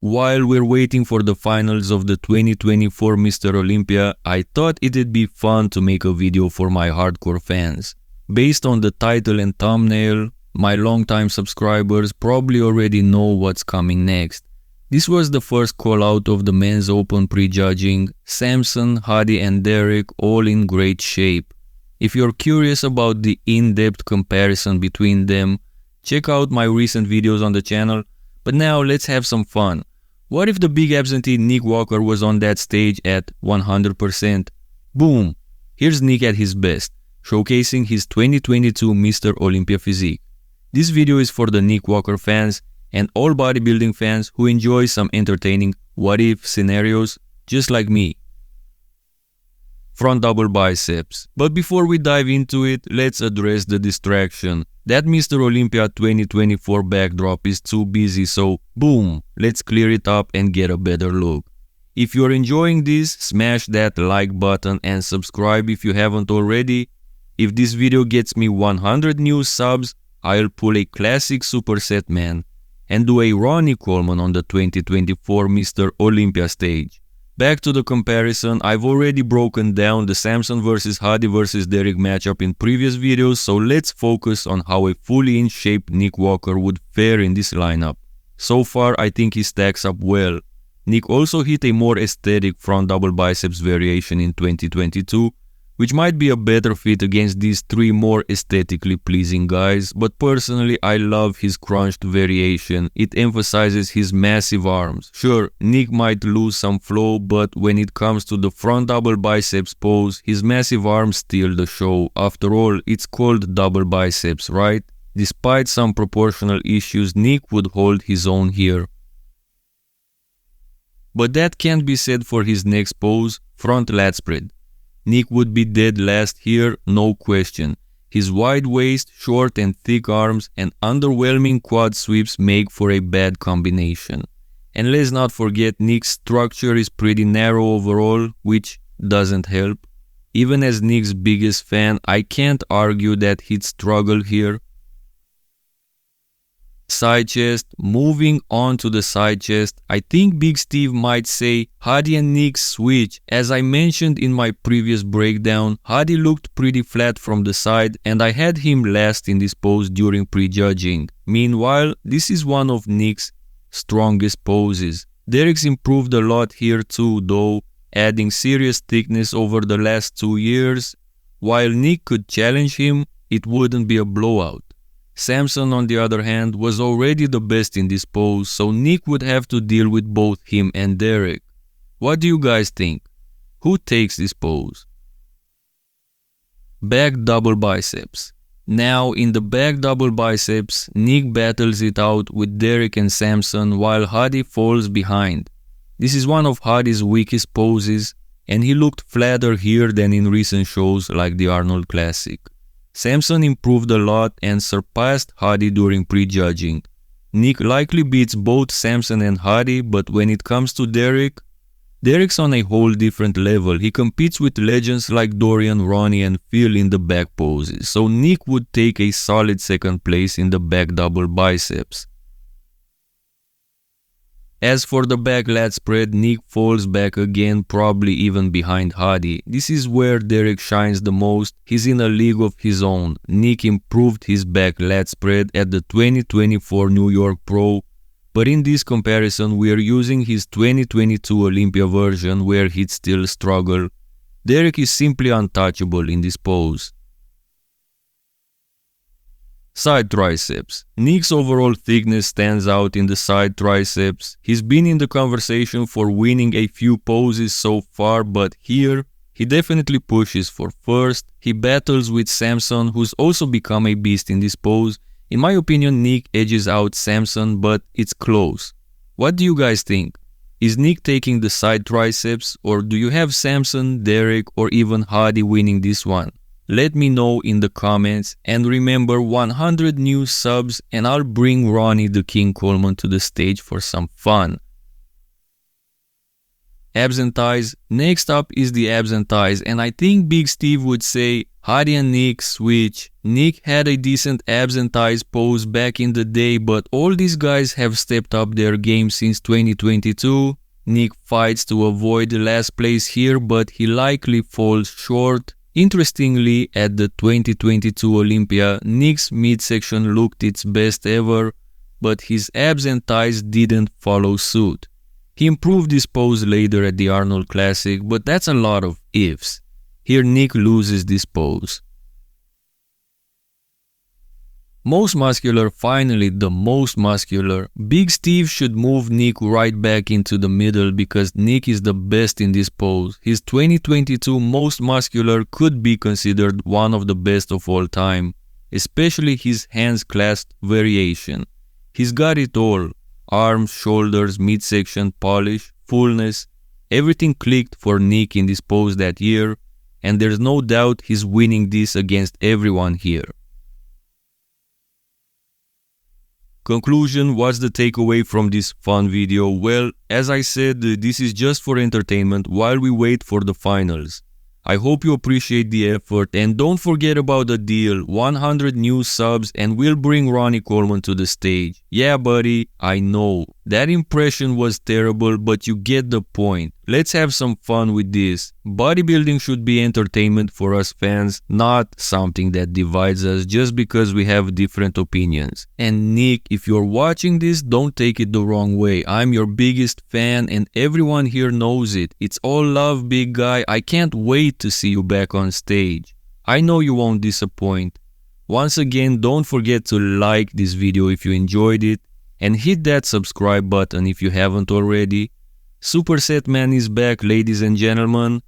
While we're waiting for the finals of the 2024 Mr. Olympia, I thought it'd be fun to make a video for my hardcore fans. Based on the title and thumbnail, my longtime subscribers probably already know what's coming next. This was the first call out of the men's open prejudging, Samson, Hadi and Derek all in great shape. If you're curious about the in-depth comparison between them, check out my recent videos on the channel, but now let's have some fun. What if the big absentee Nick Walker was on that stage at 100%? Boom! Here's Nick at his best, showcasing his 2022 Mr. Olympia physique. This video is for the Nick Walker fans and all bodybuilding fans who enjoy some entertaining what-if scenarios just like me. Front double biceps. But before we dive into it, let's address the distraction. That Mr. Olympia 2024 backdrop is too busy, so boom, let's clear it up and get a better look. If you're enjoying this, smash that like button and subscribe if you haven't already. If this video gets me 100 new subs, I'll pull a classic Supersetman and do a Ronnie Coleman on the 2024 Mr. Olympia stage. Back to the comparison, I've already broken down the Samson vs Hadi vs Derek matchup in previous videos, so let's focus on how a fully in shape Nick Walker would fare in this lineup. So far, I think he stacks up well. Nick also hit a more aesthetic front double biceps variation in 2022, which might be a better fit against these three more aesthetically pleasing guys, but personally I love his crunched variation. It emphasizes his massive arms. Sure, Nick might lose some flow, but when it comes to the front double biceps pose, his massive arms steal the show. After all, it's called double biceps, right? Despite some proportional issues, Nick would hold his own here. But that can't be said for his next pose, front lat spread. Nick would be dead last here, no question. His wide waist, short and thick arms, and underwhelming quad sweeps make for a bad combination. And let's not forget Nick's structure is pretty narrow overall, which doesn't help. Even as Nick's biggest fan, I can't argue that he'd struggle here. Side chest. Moving on to the side chest, I think Big Steve might say Hadi and Nick switch. As I mentioned in my previous breakdown, Hadi looked pretty flat from the side and I had him last in this pose during prejudging. Meanwhile, this is one of Nick's strongest poses. Derek's improved a lot here too though, adding serious thickness over the last 2 years. While Nick could challenge him, it wouldn't be a blowout. Samson, on the other hand, was already the best in this pose, so Nick would have to deal with both him and Derek. What do you guys think? Who takes this pose? Back double biceps. Now, in the back double biceps, Nick battles it out with Derek and Samson while Hadi falls behind. This is one of Hadi's weakest poses, and he looked flatter here than in recent shows like the Arnold Classic. Samson improved a lot and surpassed Hadi during prejudging. Nick likely beats both Samson and Hadi, but when it comes to Derek's on a whole different level. He competes with legends like Dorian, Ronnie and Phil in the back poses, so Nick would take a solid second place in the back double biceps. As for the back lat spread, Nick falls back again, probably even behind Hadi. This is where Derek shines the most. He's in a league of his own. Nick improved his back lat spread at the 2024 New York Pro, but in this comparison we are using his 2022 Olympia version where he'd still struggle. Derek is simply untouchable in this pose. Side triceps. Nick's overall thickness stands out in the side triceps. He's been in the conversation for winning a few poses so far, but here, he definitely pushes for first. He battles with Samson, who's also become a beast in this pose. In my opinion, Nick edges out Samson, but it's close. What do you guys think? Is Nick taking the side triceps, or do you have Samson, Derek, or even Hadi winning this one? Let me know in the comments, and remember 100 new subs and I'll bring Ronnie the King Coleman to the stage for some fun. abs and thighs. Next up is the abs and thighs, and I think Big Steve would say Hadi and Nick switch. Nick had a decent abs and thighs pose back in the day, but all these guys have stepped up their game since 2022. Nick fights to avoid the last place here, but he likely falls short. Interestingly, at the 2022 Olympia, Nick's midsection looked its best ever, but his abs and thighs didn't follow suit. He improved this pose later at the Arnold Classic, but that's a lot of ifs. Here Nick loses this pose. Most muscular, finally the most muscular. Big Steve should move Nick right back into the middle because Nick is the best in this pose. His 2022 most muscular could be considered one of the best of all time, especially his hands clasped variation. He's got it all: arms, shoulders, midsection, polish, fullness. Everything clicked for Nick in this pose that year, and there's no doubt he's winning this against everyone here. Conclusion: what's the takeaway from this fun video? Well, as I said, this is just for entertainment while we wait for the finals. I hope you appreciate the effort, and don't forget about the deal: 100 new subs and we'll bring Ronnie Coleman to the stage. Yeah buddy, I know, that impression was terrible, but you get the point. Let's have some fun with this. Bodybuilding should be entertainment for us fans, not something that divides us just because we have different opinions. And Nick, if you're watching this, don't take it the wrong way. I'm your biggest fan and everyone here knows it. It's all love, big guy. I can't wait to see you back on stage. I know you won't disappoint. Once again, don't forget to like this video if you enjoyed it and hit that subscribe button if you haven't already. Supersetman is back, ladies and gentlemen.